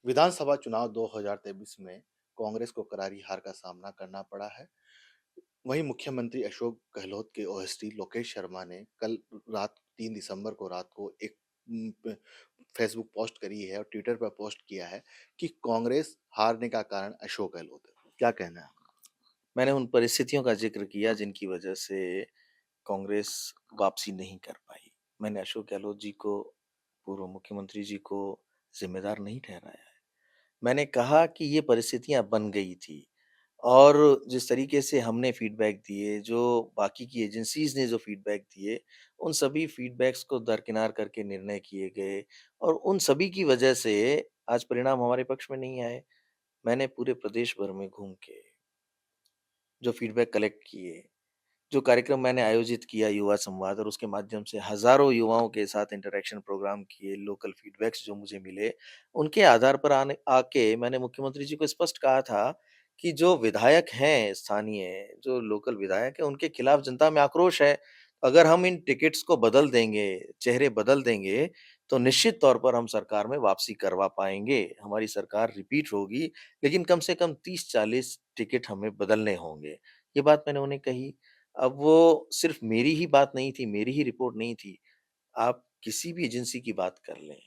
विधानसभा चुनाव 2023 में कांग्रेस को करारी हार का सामना करना पड़ा है। वहीं मुख्यमंत्री अशोक गहलोत के ओएसडी लोकेश शर्मा ने कल रात 3 दिसंबर को रात को एक फेसबुक पोस्ट करी है और ट्विटर पर पोस्ट किया है कि कांग्रेस हारने का कारण अशोक गहलोत है। क्या कहना है? मैंने उन परिस्थितियों का ज़िक्र किया जिनकी वजह से कांग्रेस वापसी नहीं कर पाई। मैंने अशोक गहलोत जी को, पूर्व मुख्यमंत्री जी को ज़िम्मेदार नहीं ठहराया है। मैंने कहा कि ये परिस्थितियाँ बन गई थी और जिस तरीके से हमने फीडबैक दिए, जो बाकी की एजेंसीज़ ने जो फीडबैक दिए, उन सभी फीडबैक्स को दरकिनार करके निर्णय किए गए और उन सभी की वजह से आज परिणाम हमारे पक्ष में नहीं आए। मैंने पूरे प्रदेश भर में घूम के जो फीडबैक कलेक्ट किए, जो कार्यक्रम मैंने आयोजित किया युवा संवाद और उसके माध्यम से हज़ारों युवाओं के साथ इंटरैक्शन प्रोग्राम किए, लोकल फीडबैक्स जो मुझे मिले, उनके आधार पर आने आके मैंने मुख्यमंत्री जी को स्पष्ट कहा था कि जो विधायक हैं स्थानीय, जो लोकल विधायक हैं, उनके खिलाफ जनता में आक्रोश है। अगर हम इन टिकट्स को बदल देंगे, चेहरे बदल देंगे, तो निश्चित तौर पर हम सरकार में वापसी करवा पाएँगे। हमारी सरकार रिपीट होगी, लेकिन कम से कम 30-40 टिकट हमें बदलने होंगे। ये बात मैंने उन्हें कही। अब वो सिर्फ़ मेरी ही बात नहीं थी, मेरी ही रिपोर्ट नहीं थी। आप किसी भी एजेंसी की बात कर लें,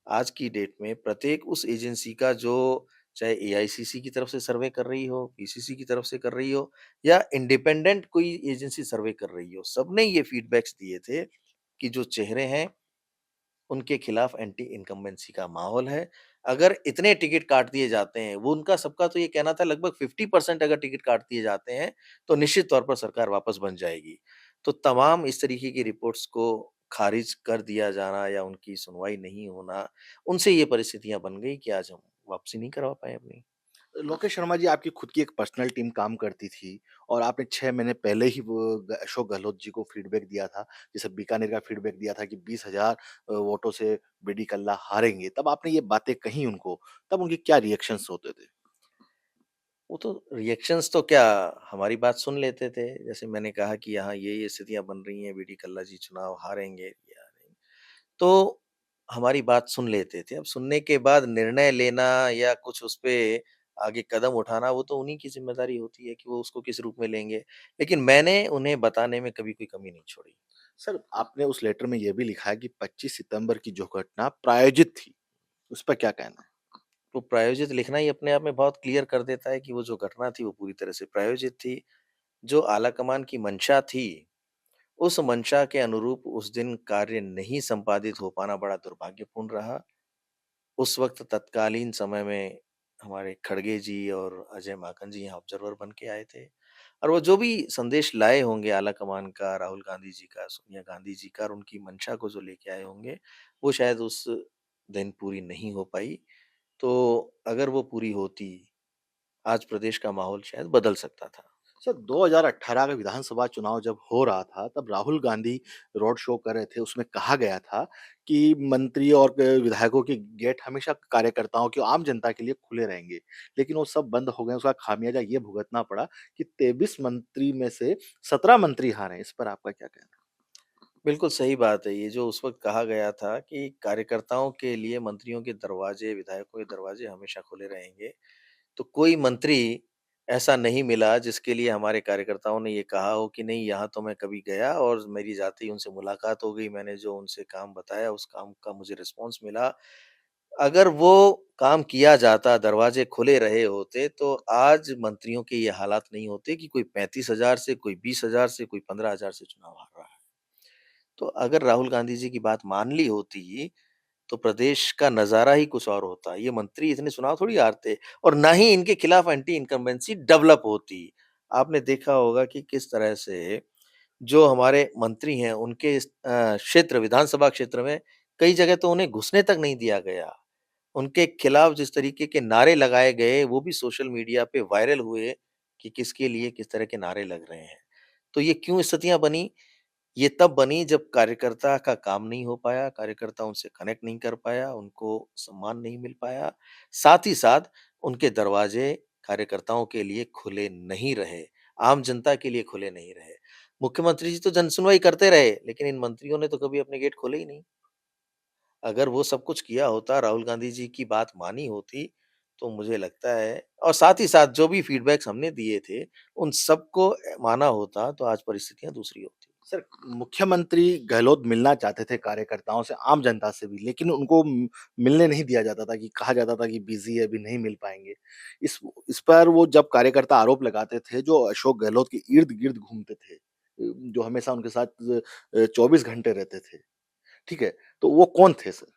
आज की डेट में प्रत्येक उस एजेंसी का जो चाहे एआईसीसी की तरफ से सर्वे कर रही हो, पीसीसी की तरफ से कर रही हो या इंडिपेंडेंट कोई एजेंसी सर्वे कर रही हो, सबने ये फीडबैक्स दिए थे कि जो चेहरे हैं उनके खिलाफ एंटी इनकम्बेंसी का माहौल है। अगर इतने टिकट काट दिए जाते हैं, वो उनका सबका तो ये कहना था लगभग 50% अगर टिकट काट दिए जाते हैं, तो निश्चित तौर पर सरकार वापस बन जाएगी। तो तमाम इस तरीके की रिपोर्ट्स को खारिज कर दिया जाना या उनकी सुनवाई नहीं होना, उनसे ये परिस्थितियाँ बन गई कि आज हम वापसी नहीं करवा पाए अपनी। लोकेश शर्मा जी, आपकी खुद की एक पर्सनल टीम काम करती थी और आपने 6 महीने पहले ही वो अशोक गहलोत जी को फीडबैक दिया था। जैसे बीकानेर का फीडबैक दिया था कि 20,000 वोटों से बीडी कल्ला हारेंगे। तब आपने ये बातें कही उनको, तब उनके क्या रिएक्शंस होते थे? वो तो रिएक्शंस तो क्या हमारी बात सुन लेते थे। जैसे मैंने कहा कि यहाँ ये स्थितियाँ बन रही हैं, बीडी कल्ला जी चुनाव हारेंगे, ये हारेंगे। तो हमारी बात सुन लेते थे। अब सुनने के बाद निर्णय लेना या कुछ उसपे आगे कदम उठाना वो तो उन्हीं की ज़िम्मेदारी होती है कि वो उसको किस रूप में लेंगे। लेकिन मैंने उन्हें बताने में कभी कोई कमी नहीं छोड़ी। सर, आपने उस लेटर में ये भी लिखा है कि 25 सितंबर की जो घटना प्रायोजित थी, उस पर क्या कहना है? तो प्रायोजित लिखना ही अपने आप में बहुत क्लियर कर देता है कि वो जो घटना थी वो पूरी तरह से प्रायोजित थी। जो आलाकमान की मंशा थी, उस मंशा के अनुरूप उस दिन कार्य नहीं संपादित हो पाना बड़ा दुर्भाग्यपूर्ण रहा। उस वक़्त तत्कालीन समय में हमारे खड़गे जी और अजय माकन जी यहाँ ऑब्ज़र्वर बन के आए थे और वो जो भी संदेश लाए होंगे आला-कमान का, राहुल गांधी जी का, सोनिया गांधी जी का और उनकी मंशा को जो लेके आए होंगे, वो शायद उस दिन पूरी नहीं हो पाई। तो अगर वो पूरी होती, आज प्रदेश का माहौल शायद बदल सकता था। सर, 2018 का विधानसभा चुनाव जब हो रहा था, तब राहुल गांधी रोड शो कर रहे थे। उसमें कहा गया था कि मंत्री और विधायकों के गेट हमेशा कार्यकर्ताओं की, आम जनता के लिए खुले रहेंगे। लेकिन वो सब बंद हो गए। उसका खामियाजा ये भुगतना पड़ा कि 23 मंत्री में से 17 मंत्री हारे। इस पर आपका क्या कहना है? बिल्कुल सही बात है। ये जो उस वक़्त कहा गया था कि कार्यकर्ताओं के लिए मंत्रियों के दरवाजे, विधायकों के दरवाजे हमेशा खुले रहेंगे। तो कोई मंत्री ऐसा नहीं मिला जिसके लिए हमारे कार्यकर्ताओं ने ये कहा हो कि नहीं यहाँ तो मैं कभी गया और मेरी जाते ही उनसे मुलाकात हो गई, मैंने जो उनसे काम बताया उस काम का मुझे रिस्पॉन्स मिला। अगर वो काम किया जाता, दरवाजे खुले रहे होते तो आज मंत्रियों के ये हालात नहीं होते कि कोई 35,000 से, कोई 20,000 से, कोई 15,000 से चुनाव हार रहा है। तो अगर राहुल गांधी जी की बात मान ली होती, तो प्रदेश का नज़ारा ही कुछ और होता। ये मंत्री इतने चुनाव थोड़ी हारते और ना ही इनके खिलाफ एंटी इनकम्बेंसी डेवलप होती। आपने देखा होगा कि किस तरह से जो हमारे मंत्री हैं, उनके क्षेत्र विधानसभा क्षेत्र में कई जगह तो उन्हें घुसने तक नहीं दिया गया। उनके खिलाफ जिस तरीके के नारे लगाए गए, वो भी सोशल मीडिया पे वायरल हुए कि किसके लिए किस तरह के नारे लग रहे हैं। तो ये क्यों स्थितियाँ बनी? ये तब बनी जब कार्यकर्ता का काम नहीं हो पाया, कार्यकर्ता उनसे कनेक्ट नहीं कर पाया, उनको सम्मान नहीं मिल पाया। साथ ही साथ उनके दरवाजे कार्यकर्ताओं के लिए खुले नहीं रहे, आम जनता के लिए खुले नहीं रहे। मुख्यमंत्री जी तो जनसुनवाई करते रहे, लेकिन इन मंत्रियों ने तो कभी अपने गेट खोले ही नहीं। अगर वो सब कुछ किया होता, राहुल गांधी जी की बात मानी होती, तो मुझे लगता है और साथ ही साथ जो भी फीडबैक्स हमने दिए थे, उन सबको माना होता, तो आज परिस्थितियाँ दूसरी होती। सर, मुख्यमंत्री गहलोत मिलना चाहते थे कार्यकर्ताओं से, आम जनता से भी, लेकिन उनको मिलने नहीं दिया जाता था कि कहा जाता था कि बिज़ी है, अभी नहीं मिल पाएँगे। इस इस पर वो जब कार्यकर्ता आरोप लगाते थे, जो अशोक गहलोत के इर्द-गिर्द घूमते थे, जो हमेशा उनके साथ 24 घंटे रहते थे, ठीक है? तो वो कौन थे सर?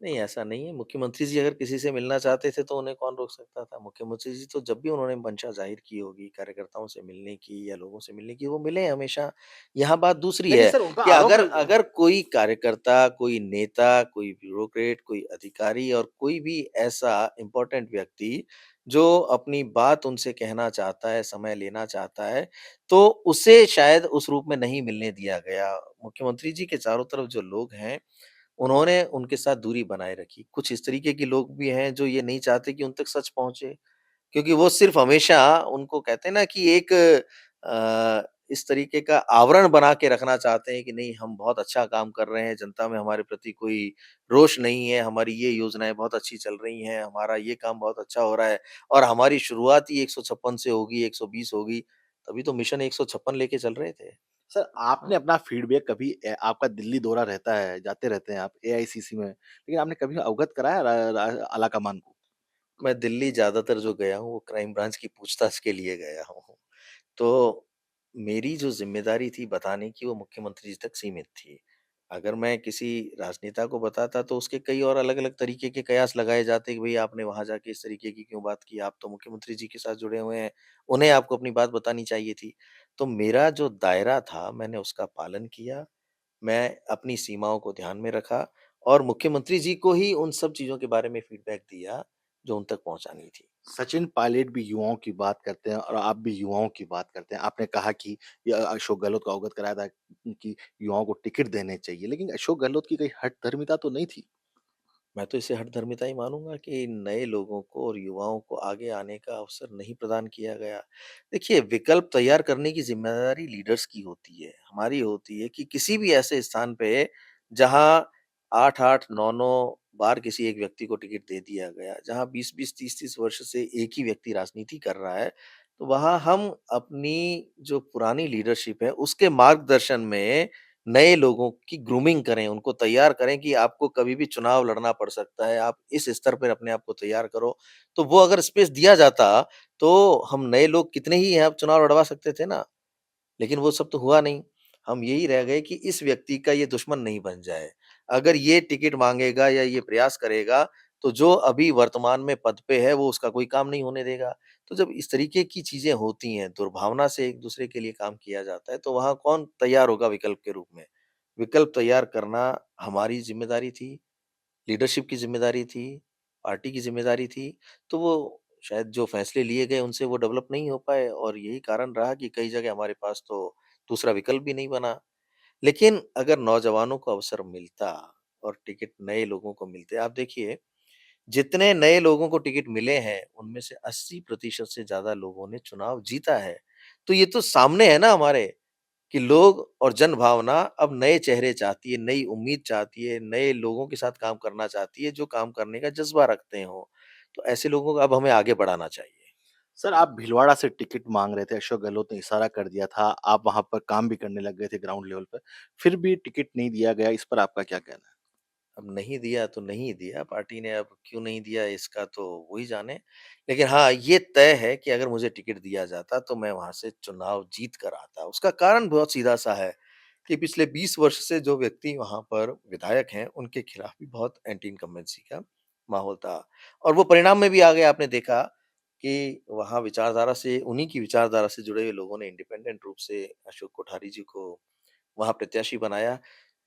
नहीं, ऐसा नहीं है। मुख्यमंत्री जी अगर किसी से मिलना चाहते थे तो उन्हें कौन रोक सकता था? मुख्यमंत्री जी तो जब भी उन्होंने मंशा ज़ाहिर की होगी कार्यकर्ताओं से मिलने की या लोगों से मिलने की, वो मिले हैं हमेशा। यहाँ बात दूसरी लेकिन है सर उनका कि आरोप अगर अगर कोई कार्यकर्ता, कोई नेता, कोई ब्यूरोक्रेट, कोई अधिकारी और कोई भी ऐसा इम्पोर्टेंट व्यक्ति जो अपनी बात उनसे कहना चाहता है, समय लेना चाहता है, तो उसे शायद उस रूप में नहीं मिलने दिया गया। मुख्यमंत्री जी के चारों तरफ जो लोग हैं उन्होंने उनके साथ दूरी बनाए रखी। कुछ इस तरीके के लोग भी हैं जो ये नहीं चाहते कि उन तक सच पहुँचे, क्योंकि वो सिर्फ़ हमेशा उनको कहते हैं ना कि एक इस तरीके का आवरण बना के रखना चाहते हैं कि नहीं हम बहुत अच्छा काम कर रहे हैं, जनता में हमारे प्रति कोई रोष नहीं है, हमारी ये योजनाएँ बहुत अच्छी चल रही हैं, हमारा ये काम बहुत अच्छा हो रहा है और हमारी शुरुआत ही 156 से होगी, 120 होगी, तभी तो मिशन 156 लेके चल रहे थे। सर, आपने हाँ। अपना फीडबैक कभी आपका दिल्ली दौरा रहता है, जाते रहते हैं आप एआईसीसी में, लेकिन आपने कभी अवगत कराया आलाकमान को? मैं दिल्ली ज़्यादातर जो गया हूँ, वो क्राइम ब्रांच की पूछताछ के लिए गया हूँ। तो मेरी जो ज़िम्मेदारी थी बताने की, वो मुख्यमंत्री जी तक सीमित थी। अगर मैं किसी राजनेता को बताता, तो उसके कई और अलग-अलग तरीके के कयास लगाए जाते कि भई आपने वहाँ जाके इस तरीके की क्यों बात की? आप तो मुख्यमंत्री जी के साथ जुड़े हुए हैं, उन्हें आपको अपनी बात बतानी चाहिए थी। तो मेरा जो दायरा था, मैंने उसका पालन किया। मैं अपनी सीमाओं को ध्यान में रखा और मुख्यमंत्री जी को ही उन सब चीज़ों के बारे में फीडबैक दिया, जो उन तक पहुँचानी थी। सचिन पायलट भी युवाओं की बात करते हैं और आप भी युवाओं की बात करते हैं। आपने कहा कि ये अशोक गहलोत को अवगत कराया था कि युवाओं को टिकट देने चाहिए, लेकिन अशोक गहलोत की कहीं हठधर्मिता तो नहीं थी? मैं तो इसे हठधर्मिता ही मानूँगा कि नए लोगों को और युवाओं को आगे आने का अवसर नहीं प्रदान किया गया। देखिए, विकल्प तैयार करने की ज़िम्मेदारी लीडर्स की होती है, हमारी होती है कि किसी भी ऐसे स्थान पे जहाँ 8-8, 9-9 बार किसी एक व्यक्ति को टिकट दे दिया गया, जहाँ 20-20, 30-30 वर्ष से एक ही व्यक्ति राजनीति कर रहा है, तो वहाँ हम अपनी जो पुरानी लीडरशिप है, उसके मार्गदर्शन में नए लोगों की ग्रूमिंग करें, उनको तैयार करें कि आपको कभी भी चुनाव लड़ना पड़ सकता है, आप इस स्तर पर अपने आप को तैयार करो। तो वो अगर स्पेस दिया जाता, तो हम नए लोग कितने ही यहाँ चुनाव लड़वा सकते थे ना। लेकिन वो सब तो हुआ नहीं। हम यही रह गए कि इस व्यक्ति का ये दुश्मन नहीं बन जाए। अगर ये टिकट माँगेगा या ये प्रयास करेगा, तो जो अभी वर्तमान में पद पे है, वो उसका कोई काम नहीं होने देगा। तो जब इस तरीके की चीज़ें होती हैं, दुर्भावना से एक-दूसरे के लिए काम किया जाता है, तो वहाँ कौन तैयार होगा विकल्प के रूप में? विकल्प तैयार करना हमारी ज़िम्मेदारी थी, लीडरशिप की ज़िम्मेदारी थी, पार्टी की ज़िम्मेदारी थी। तो वो शायद जो फैसले लिए गए, उनसे वो डेवलप नहीं हो पाए और यही कारण रहा कि कई जगह हमारे पास तो दूसरा विकल्प भी नहीं बना। लेकिन अगर नौजवानों को अवसर मिलता और टिकट नए लोगों को मिलते, आप देखिए जितने नए लोगों को टिकट मिले हैं, उनमें से 80% से ज़्यादा लोगों ने चुनाव जीता है। तो ये तो सामने है ना हमारे कि लोग और जनभावना अब नए चेहरे चाहती है, नई उम्मीद चाहती है, नए लोगों के साथ काम करना चाहती है, जो काम करने का जज़्बा रखते हों। तो ऐसे लोगों को अब हमें आगे बढ़ाना चाहिए। सर, आप भीलवाड़ा से टिकट माँग रहे थे, अशोक गहलोत ने इशारा कर दिया था, आप वहाँ पर काम भी करने लग गए थे ग्राउंड लेवल पर, फिर भी टिकट नहीं दिया गया, इस पर आपका क्या कहना है? अब नहीं दिया तो नहीं दिया, पार्टी ने अब क्यों नहीं दिया इसका तो वो ही जाने। लेकिन हाँ, ये तय है कि अगर मुझे टिकट दिया जाता तो मैं वहाँ से चुनाव जीत कर आता। उसका कारण बहुत सीधा-सा है कि पिछले 20 वर्ष से जो व्यक्ति वहाँ पर विधायक हैं, उनके खिलाफ भी बहुत एंटी इनकम्बेंसी का माहौल था। और वो परिणाम में भी आ गया, आपने देखा कि वहाँ विचारधारा से उन्हीं की विचारधारा से जुड़े हुए लोगों ने इंडिपेंडेंट रूप से अशोक कोठारी जी को वहाँ प्रत्याशी बनाया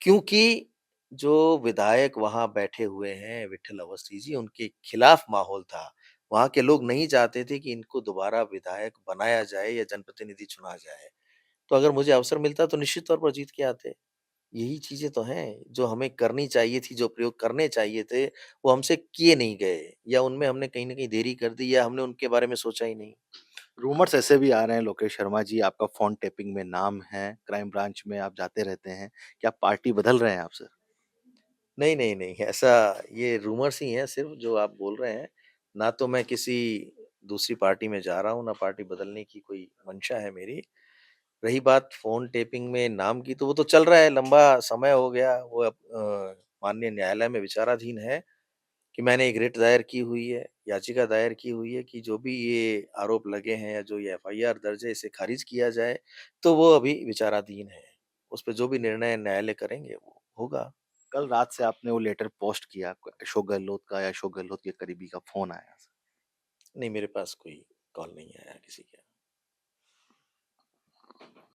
क्योंकि जो विधायक वहाँ बैठे हुए हैं विठ्ठल अवस्थी जी, उनके खिलाफ माहौल था। वहाँ के लोग नहीं चाहते थे कि इनको दोबारा विधायक बनाया जाए या जनप्रतिनिधि चुना जाए। तो अगर मुझे अवसर मिलता तो निश्चित तौर पर जीत के आते। यही चीज़ें तो हैं, जो हमें करनी चाहिए थी, जो प्रयोग करने चाहिए थे, वो हमसे किए नहीं गए या उनमें हमने कहीं न कहीं देरी कर दी या हमने उनके बारे में सोचा ही नहीं। रूमर्स ऐसे भी आ रहे हैं लोकेश शर्मा जी, आपका फ़ोन टैपिंग में नाम है, क्राइम ब्रांच में आप जाते रहते हैं, क्या पार्टी बदल रहे हैं आप सर? नहीं, नहीं, नहीं, ऐसा ये रूमर्स ही हैं सिर्फ़ जो आप बोल रहे हैं। ना तो मैं किसी दूसरी पार्टी में जा रहा हूँ, ना पार्टी बदलने की कोई मंशा है मेरी। रही बात फ़ोन टेपिंग में नाम की, तो वो तो चल रहा है, लंबा समय हो गया। वो अब माननीय न्यायालय में विचाराधीन है कि मैंने एक रिट दायर की हुई है, याचिका दायर की हुई है कि जो भी ये आरोप लगे हैं या जो ये एफ़आईआर दर्ज है, इसे खारिज किया जाए, तो वो अभी विचाराधीन है। उस पे जो भी निर्णय न्यायालय करेंगे, वो होगा। कल रात से आपने वो लेटर पोस्ट किया अशोक गहलोत का या अशोक गहलोत के करीबी का फ़ोन आया? नहीं, मेरे पास कोई कॉल नहीं आया किसी का।